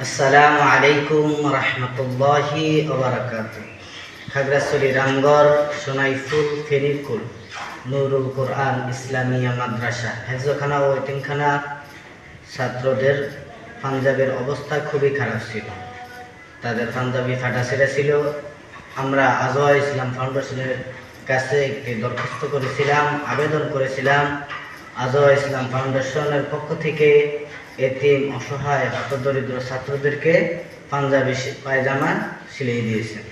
আসসালামু আলাইকুম রহমতুল্লাহি ওবারাকাতুহু। খাগড়াছড়ি রামগড় সোনাইফুল ফেনীকুল নুরুল কোরআন ইসলামিয়া মাদ্রাসা হেফজখানা ও এতিমখানা ছাত্রদের পাঞ্জাবের অবস্থা খুবই খারাপ ছিল। তাদের পাঞ্জাবি ফাটাছেড়া ছিল। আমরা আজওয়া ইসলাম ফাউন্ডেশনের কাছে একটি দরখাস্ত করেছিলাম, আবেদন করেছিলাম। আজওয়া ইসলাম ফাউন্ডেশনের পক্ষ থেকে এতিম অসহায় হতদরিদ্র ছাত্রদেরকে পাঞ্জাবি পায়জামা সিলিয়ে দিয়েছেন।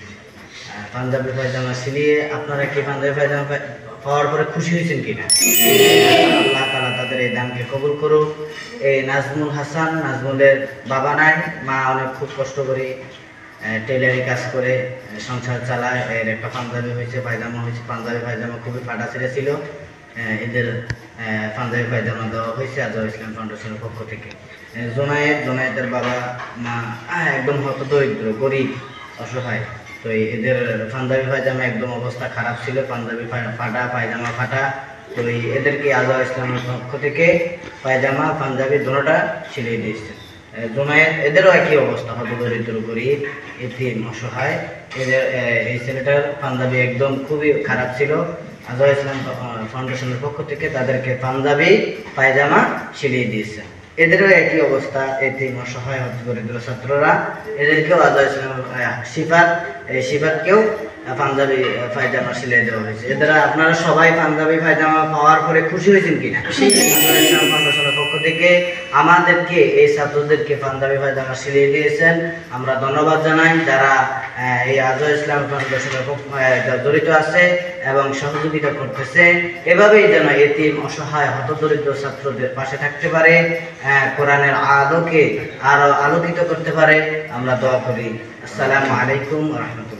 পাঞ্জাবি পায়জামা সিলিয়ে আপনারা কি পাঞ্জাবি পায়জামা পাওয়ার পরে খুশি হয়েছেন কিনা? আল্লাহ তাআলা তাদের এই দানকে কবুল করুক। এই নাজমুল হাসান, নাজমুলের বাবা নাই, মা অনেক খুব কষ্ট করে টেলারি কাজ করে সংসার চালায়। এর একটা পাঞ্জাবি হয়েছে, পায়জামা হয়েছে। পাঞ্জাবি পায়জামা খুবই ফাটা ছেড়ে ছিল। এদের পাঞ্জাবি পায়জামা দেওয়া হয়েছে আজওয়া ইসলাম ফাউন্ডেশনের পক্ষ থেকে। জোনায়েদের বাবা মা একদম হতদরিদ্র, গরিব, অসহায়। তো এদের পাঞ্জাবি পায়জামা একদম অবস্থা খারাপ ছিল, পাঞ্জাবি ফাটা, পায়জামা ফাটা। তো এদেরকে আজওয়া ইসলামের পক্ষ থেকে পায়জামা পাঞ্জাবি দুটোটা সিলিয়ে দিয়েছে। জোনায়েদ এদেরও একই অবস্থা, হতদরিদ্র, গরিব, এতিম, অসহায়। এদের এই ছেলেটার পাঞ্জাবি একদম খুবই খারাপ ছিল। আজওয়া ইসলাম ফাউন্ডেশনের পক্ষ থেকে তাদেরকে পাঞ্জাবি পায়জামা সিলিয়ে দিয়েছে। এদেরও একই অবস্থা, এতিম, অসহায়, হতদরিদ্র ছাত্ররা। এদেরকেও আজওয়া ইসলাম সিফাতকেও পাঞ্জাবি পায়জামা সিলিয়ে দেওয়া হয়েছে। এদের আপনারা সবাই পাঞ্জাবি পায়জামা পাওয়ার পরে খুশি হয়েছেন কিনা? আজওয়া ইসলাম ফাউন্ডেশনের পক্ষ থেকে আমাদেরকে, এই ছাত্রদেরকে পাঞ্জাবি পায়জামা সিলিয়ে দিয়েছেন। আমরা ধন্যবাদ জানাই যারা এই আজওয়া ইসলাম ফাউন্ডেশনের জড়িত আছে এবং সহযোগিতা করতেছে। এভাবেই যেন এতিম, অসহায়, হতদরিদ্র ছাত্রদের পাশে থাকতে পারে, কোরআনের আলোকে আরো আলোকিত করতে পারে, আমরা দোয়া করি। আসসালামু আলাইকুম রহমতুল্লাহ।